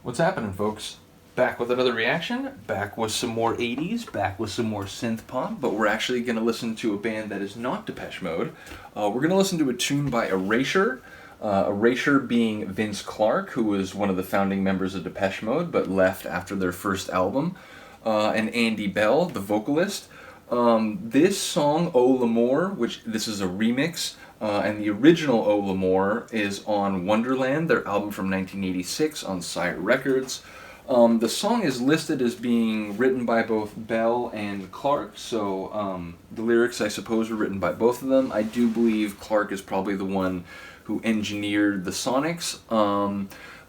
What's happening, folks? Back with another reaction, back with some more 80s, back with some more synth-pop, but we're actually going to listen to a band that is not Depeche Mode. We're going to listen to a tune by Erasure, Erasure being Vince Clarke, who was one of the founding members of Depeche Mode, but left after their first album, and Andy Bell, the vocalist. This song, O L'Amour, which this is a remix, and the original O L'Amour is on Wonderland, their album from 1986 on Sire Records. The song is listed as being written by both Bell and Clarke, so the lyrics, I suppose, were written by both of them. I do believe Clarke is probably the one who engineered the sonics.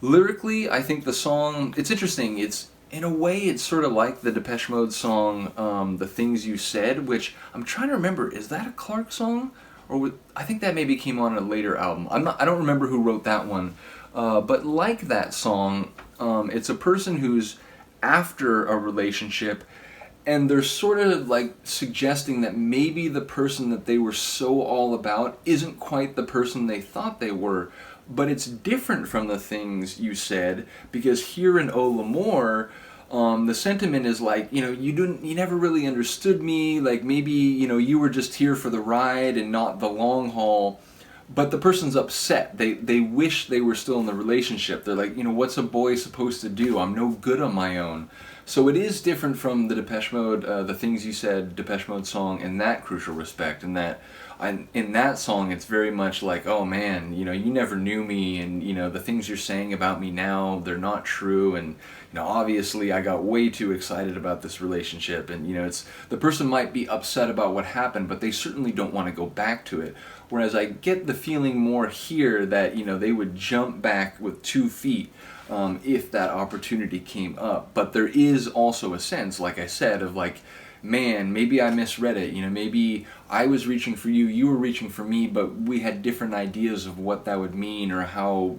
Lyrically, I think the song, it's interesting. In a way, it's sort of like the Depeche Mode song, The Things You Said, which I'm trying to remember, is that a Clarke song? I think that maybe came on a later album. I don't remember who wrote that one. But like that song, it's a person who's after a relationship, and they're sort of like suggesting that maybe the person that they were so all about isn't quite the person they thought they were. But it's different from The Things You Said, because here in O L'Amour, the sentiment is like, you never really understood me, like maybe, you were just here for the ride and not the long haul. But the person's upset. They wish they were still in the relationship. They're like, what's a boy supposed to do? I'm no good on my own. So it is different from the Depeche Mode, The Things You Said Depeche Mode song in that crucial respect, in that song it's very much like, oh man, you never knew me, and the things you're saying about me now, they're not true, and obviously I got way too excited about this relationship, and it's the person might be upset about what happened, but they certainly don't want to go back to it. Whereas I get the feeling more here that they would jump back with 2 feet if that opportunity came up. But there is also a sense, like I said, of like, man, maybe I misread it. Maybe I was reaching for you, you were reaching for me, but we had different ideas of what that would mean or how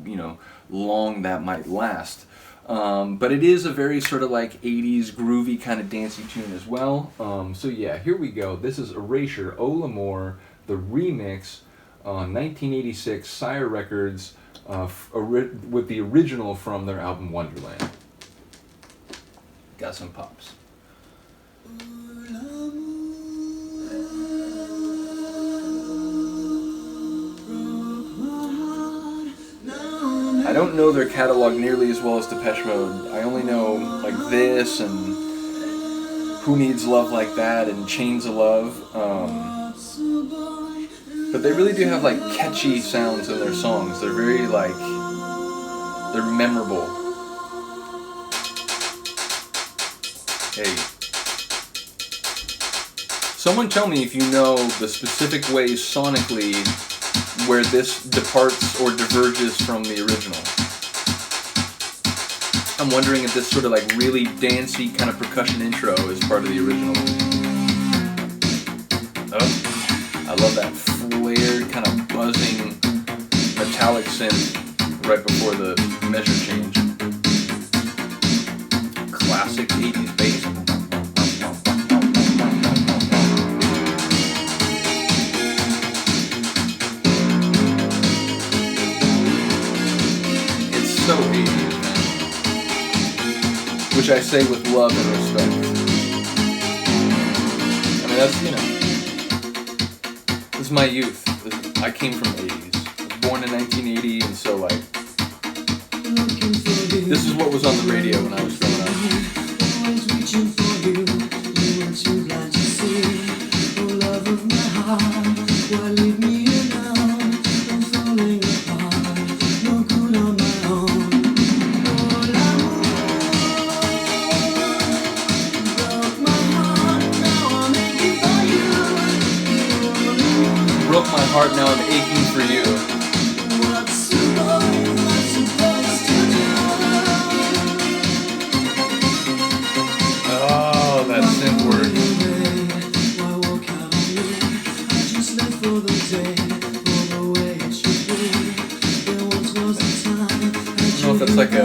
long that might last. But it is a very sort of like 80s groovy kind of dancey tune as well. So yeah, here we go. This is Erasure, O L'Amour, the remix on 1986 Sire Records, with the original from their album Wonderland. Got some pops. I don't know their catalog nearly as well as Depeche Mode. I only know like this and Who Needs Love Like That and Chains of Love. But they really do have like catchy sounds in their songs. They're very like, they're memorable. Hey. Someone tell me if you know the specific ways sonically where this departs or diverges from the original. I'm wondering if this sort of like really dancey kind of percussion intro is part of the original. Oh, I love that flared kind of buzzing metallic synth right before the measure change. Classic 80s bass. So 80s, man. Which I say with love and respect. I mean, that's, this is my youth. I came from the 80s. I was born in 1980, and so, like, this is what was on the radio when I was growing up. Broke my heart, now I'm aching for you. Oh, that synth work. I don't know if that's like a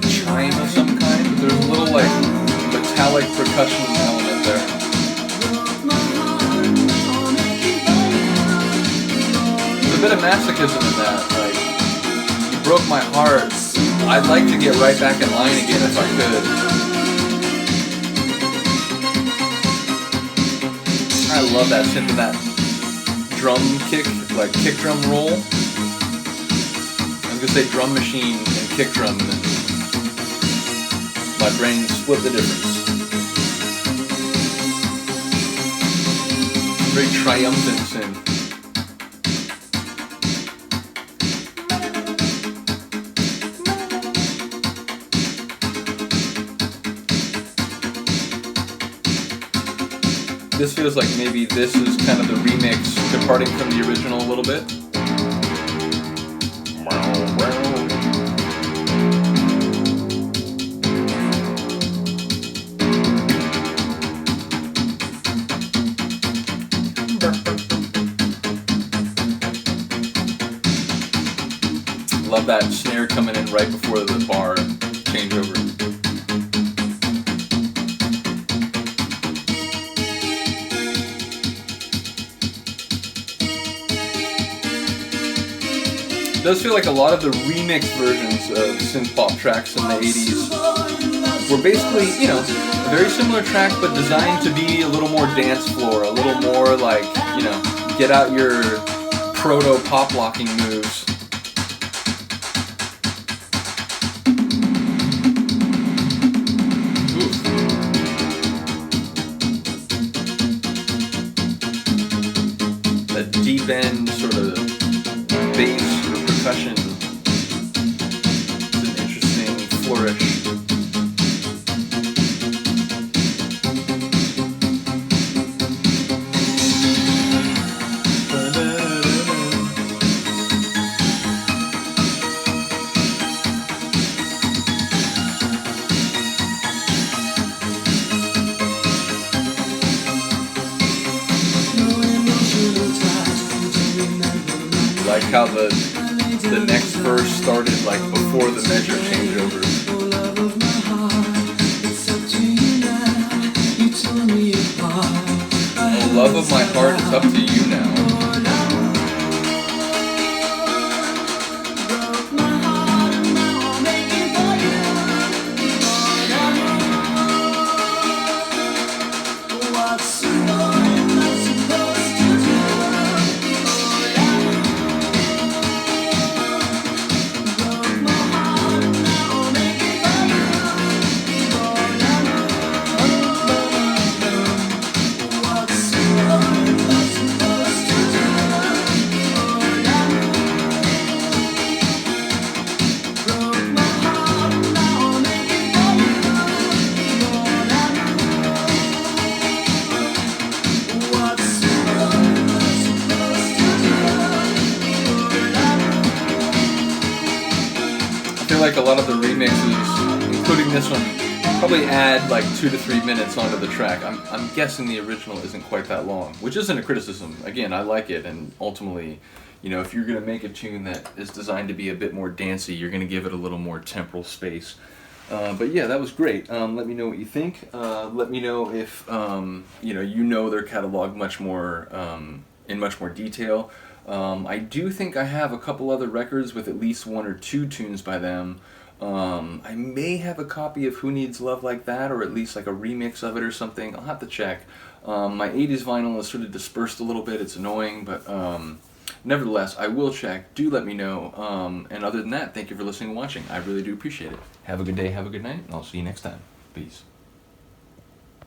chime of some kind, but there's a little like metallic percussion element there. There's a bit of masochism in that, like Broke My Heart. I'd like to get right back in line again if I could. I love that synth and that drum kick, like kick drum roll. I'm gonna say drum machine and kick drum, and my brain split the difference. Very triumphant synth. This feels like maybe this is kind of the remix, departing from the original a little bit. Love that snare coming in right before the bar changeover. It does feel like a lot of the remix versions of synth-pop tracks in the 80s were basically, you know, a very similar track but designed to be a little more dance floor, a little more like, you know, get out your proto-pop locking moves. That deep end sort of bass or percussion. It's an interesting flourish. Like how the next verse started like before the measure changeover. The love of my heart is up to you now. I feel like a lot of the remixes, including this one, probably add like 2 to 3 minutes onto the track. I'm guessing the original isn't quite that long, which isn't a criticism. Again, I like it, and ultimately, you know, if you're going to make a tune that is designed to be a bit more dancey, you're going to give it a little more temporal space. But yeah, that was great. Let me know what you think. Let me know if you know their catalog much more in much more detail. I do think I have a couple other records with at least 1 or 2 tunes by them. I may have a copy of Who Needs Love Like That, or at least like a remix of it or something. I'll have to check. My 80s vinyl is sort of dispersed a little bit. It's annoying, but nevertheless, I will check. Do let me know. And other than that, thank you for listening and watching. I really do appreciate it. Have a good day, have a good night, and I'll see you next time. Peace.